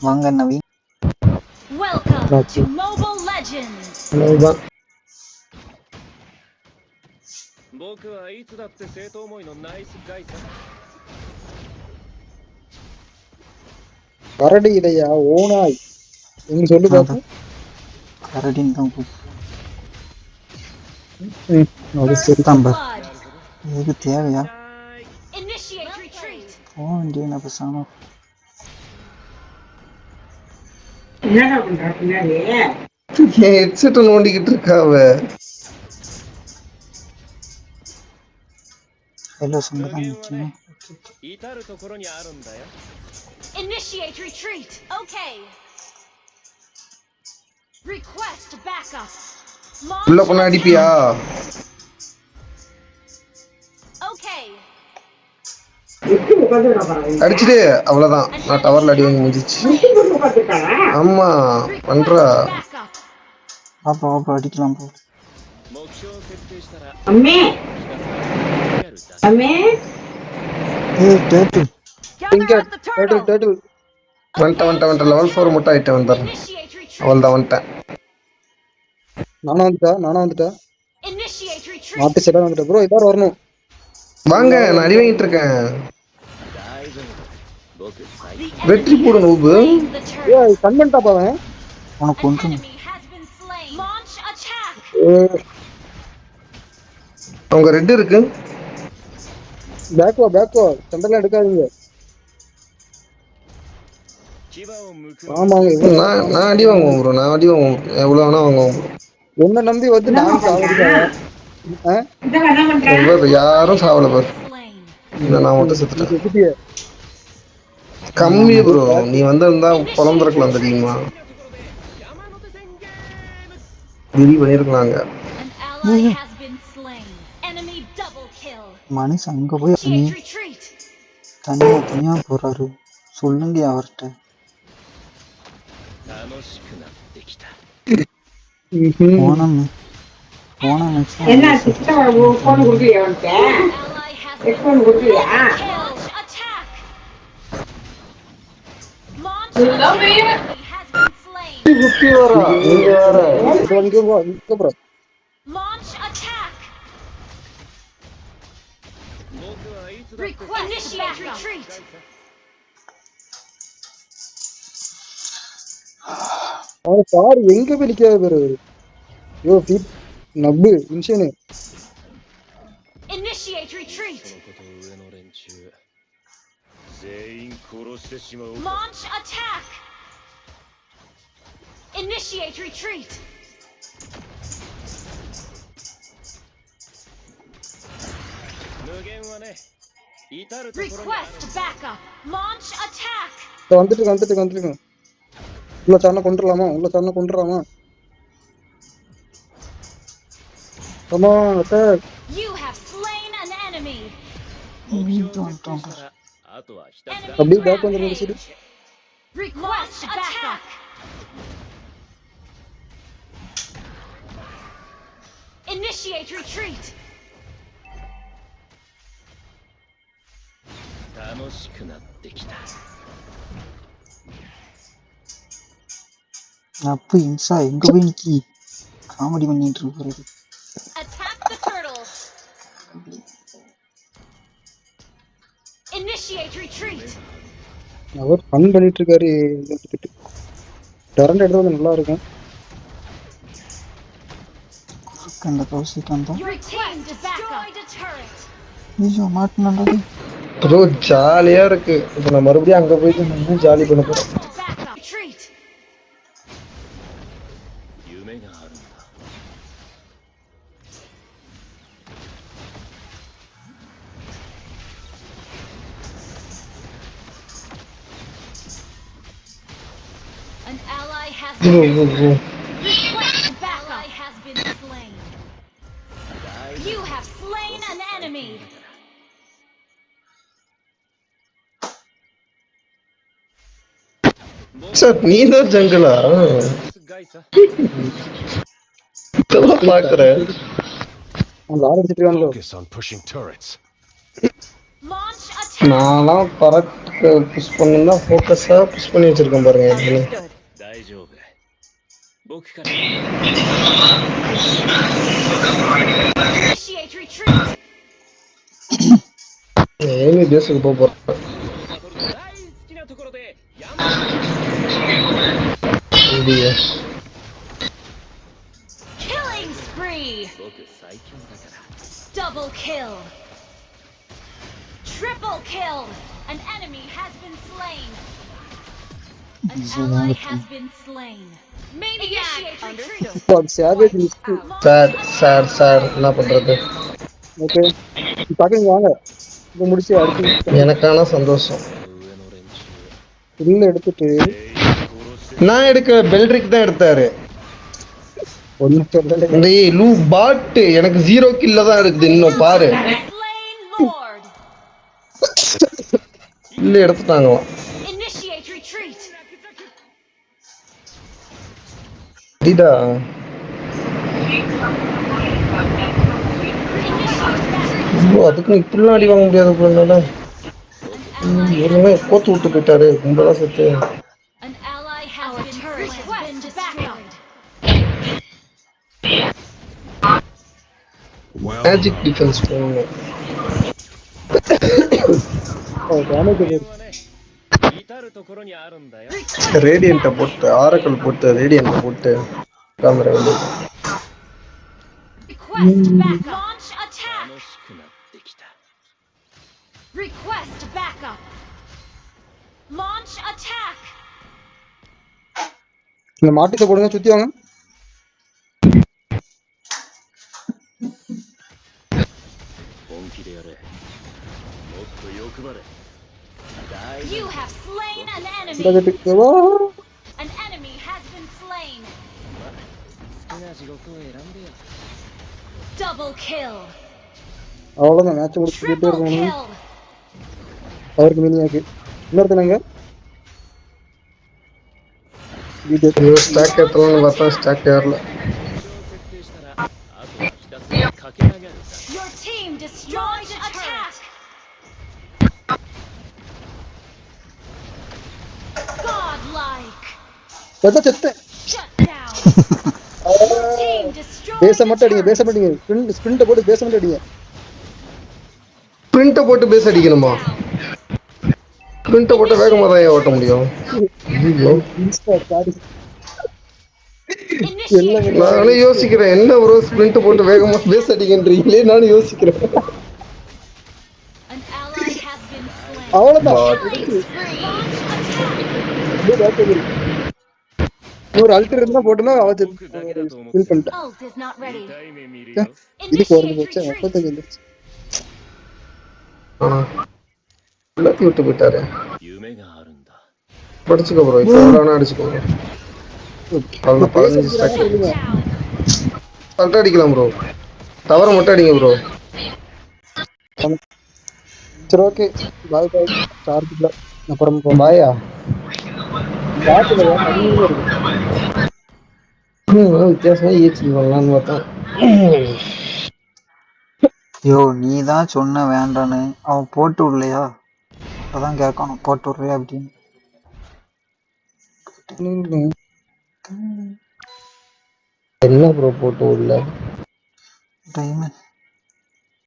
வாங்க Naveen. Welcome to Mobile Legends. 僕はいつだって生徒思いのナイスガイさ。கரடி இல்லையா ஓனாய் நீங்க சொல்லி பாப்போம். கரடின்னு தான் அது First சரி தம்ப blood. இதுக்கு தேவையா Initiate retreat. போக வேண்டிய பேசாம என்னடா பண்ற பின்னாடி ஹெட்செட் நோண்டிக்கிட்டு இருக்கா அவ. ஹலோ சொன்னதான் முக்கியம். Initiate retreat. Okay. Request backup. உள்ள போனா அடிப்பியா? Okay. அடிச்சுட்டு அவ்வளவுதான். நான் டவர்ல அடி வாங்கி முடிஞ்சிச்சு. ஆமா பண்றா. பாப்பா பாப்பா அடிக்கலாம் போ. அம்மே அம்மே ஏய் date Gather at the turtle. டேட்டில் வந்துட்டேன் லெவல் 4 மட்டும் ஆயிட்டேன் வந்துடுறேன். Initiate retreat. அவள் தான் வந்துட்டேன். நானும் வந்துட்டேன் Initiate retreat. மாட்டு செட வந்துட்டேன் ப்ரோ. எல்லாரும் வரணும் வாங்க நான் அடி வாங்கிட்டு இருக்கேன். The வெற்றி enemy போடு has நூபு. slain the turtle. ஏய் கன்வென்ட்டா பாவேன். உனக்கு An ஒன்று enemy has been slain. Launch attack. அவங்க ரெட் இருக்கு. பேக் வா சண்டெல்லாம் எடுக்காதீங்க. ஆமாங்க இவன் நான் அடி வாங்குவோம் ப்ரோ. நான் அடி வாங்குவோம். எவ்வளவு வேணா வாங்குவோம் ப்ரோ. என்ன நம்பி வந்து நான் சாவடிக்காங்க. என்ன பண்ற யாரும் சாவல பாரு. Slain. நான் மட்டும் செத்துட்டேன். செத்துட்டியே. கம்மி ப்ரோ. நீ வந்திருந்தா குழந்திருக்கலாம் தெரியுமா? விரி பண்ணிருக்கலாங்க. An ally has been slain. Enemy double kill. மனுஷன் அங்க போய் Initiate retreat. தனியா போறாரு. சொல்லுங்க அவர்கிட்ட. போனோம் என்ன சிஸ்டர் போன் கொடுக்கலையா உனக்கு Ally has been ஹெட்போன் கொடுக்கலையா killed. Attack. Launch attack. Enemy has been slain. குட்டி வரா. நீங்க வேற. இங்க bro. Launch attack. Request initiate retreat. அவன பாரு எங்க போய் நிக்காத பேரு. யோ feet நப்பு இன்ஷனு. Initiate retreat. Launch attack. Initiate retreat. Request backup. Launch attack. வந்துட்டு உள்ள சாண கொண்டுறலாமா கமா attack. You have slain an enemy. Enemy அப்படியே பேக் வந்து சரி. rampage. Request backup. Initiate retreat. அப்ப இன்சா எங்க போய் நிக்கி காமெடி பண்ணிட்டு இருக்காரு. Attack the turtle. Initiate retreat. அவர் ஃபன் பண்ணிட்டு இருக்காரு. டரண்ட் எடுத்தது நல்லா இருக்கும். அந்த கௌசிக் அந்த Your team destroyed a turret. ஐயோ மாட்டனடா. ப்ரோ ஜாலியா இருக்கு. இப்போ நான் மறுபடியும் அங்க போயிட்டு இன்னும் ஜாலி பண்ண போறேன். Backup. Retreat. An ally has been Request backup. Ally has been slain. You have slain an enemy. Sir நீ தான் ஜங்கிளா? இப்பதான் பாக்குறேன். லாரி அடிச்சிட்டு இருக்கானோ. Launch attack. நான்லாம் கரெக்ட் புஷ் பண்ணா ஃபோக்கஸா புஷ் பண்ணி வச்சிருக்கேன் பாருங்க இதுல. Understood. 大丈夫僕から Initiate retreat. ஏமி பேஸுக்கு போக போறேன். 大好きなところでやん India Killing spree. 僕最強だから Double kill. Triple kill. An enemy has been slain. An ally has been slain. Maniac. Understood. இப்போ அது சேவேஜ் லிஸ்ட். சார் என்ன பண்றது? ஓகே பாக்கீங்க வாங்க. இது முடிச்சு அடுத்து எனக்கான சந்தோஷம். 上の連中 இல்ல எடுத்துட்டு 殺して நான் எடுக்க பெல்ட்ரிக் தான் எடுத்தாரு. ஒண்ணு சொல்லல. டேய் லூ பாட் எனக்கு 0 கில்ல தான் இருக்குது இன்னும் பாரு. Slain Lord. இல்ல எடுத்துட்டாங்க. Initiate retreat. டிடா Initiate அதுக்கு இப்படிலாம் அடி வாங்க முடியாது போல. இவருமே கோத்து விட்டு போயிட்டாரு கும்பலா செத்து. An ally has been slain. Request backup. Magic defence போடணும். டேமேஜ் はね至るところにあるんだよ ரேடியன்ட்டை போட்டு ஆரக்கல் போட்டு ரேடியன்ட்டை போட்டு கேமரா வந்து Request backup. Launch attack. 楽しくなってきた Request backup. Launch attack. இந்த மாட்டுக்கு போடுங்க சுத்தி வாங்க. 本気でやれもっと欲張れ You have slain an இந்த enemy. கட்டுக்கு வா. An enemy has been slain. 好きな地獄を選んでよ Double kill. அவ்வளவுதான் மேட்ச் முடிச்சு போயிட்டே Triple இருக்கானு. kill. அவருக்கு மினியாக்கு இன்னொருத்தனங்க ஸ்டாக் ஏற்றலாம்னு பார்த்தா ஸ்டாக் ஏறல. 設定したらあとはひたすら駆け上がる Your team destroyed a attack. Godlike. செத்த செத்த. Shut down. Your team destroyed பேச a மட்டும் அடிங்க பேச turret. மாட்டீங்க. ஸ்பிரிண்ட் போட்டு பேச மட்டும் அடிங்க. பிரிண்ட்டை போட்டு பேஸ் அடிக்கணுமா? பிரிண்ட்டை போட்டு வேகமாக தான் ஏன் ஓட்ட முடியும்? ஐயோ இன்ஸ்டா காடி. Initiate. நானே யோசிக்கிறேன் என்ன ப்ரோ ஸ்பிரிண்ட் போட்டு வேகமாக பேஸ் அடிக்கின்றீங்களே நானும் யோசிக்கிறேன். An ally has been slain. அவ்வளவுதான். Killing spree. Launch attack. இதே பேக் இருக்கு. ஒரு அல்டர் இருந்தா போட்டுனா அவச்சு ஃபீல் பண்ணிட்டேன். Ult is not ready. 痛い目見るよ இதுக்கு ஒரு Initiate போச்சு retreat. 35 வந்துருச்சு. எல்லாத்தையும் விட்டு போயிட்டாரு. 夢があるんだ படிச்சுக்கோ ப்ரோ இப்போ எவ்வளோனா அடிச்சுக்கோ. அவ்வளோ 15 ஸ்டாக் Down. கரெக்டாக அடிக்கலாம் ப்ரோ. தவற மட்டும் அடிங்க ப்ரோ. சரி ஓகே பாய் பாய். சார்ஜ் இல்ல அப்புறம் போ. பாயா பாத்துல அதிகமா இருக்கு. வித்தியாசமா ஈச்சி பண்ணலான்னு பார்த்தேன். யோ நீ தான் சொன்ன வேண்டான்னு அவன் போட்டு விடலையா? அதான் கேட்கணும் போட்டு விடுறியா அப்படின்னு. என்ன ப்ரோ போட்டு உள்ள டைம்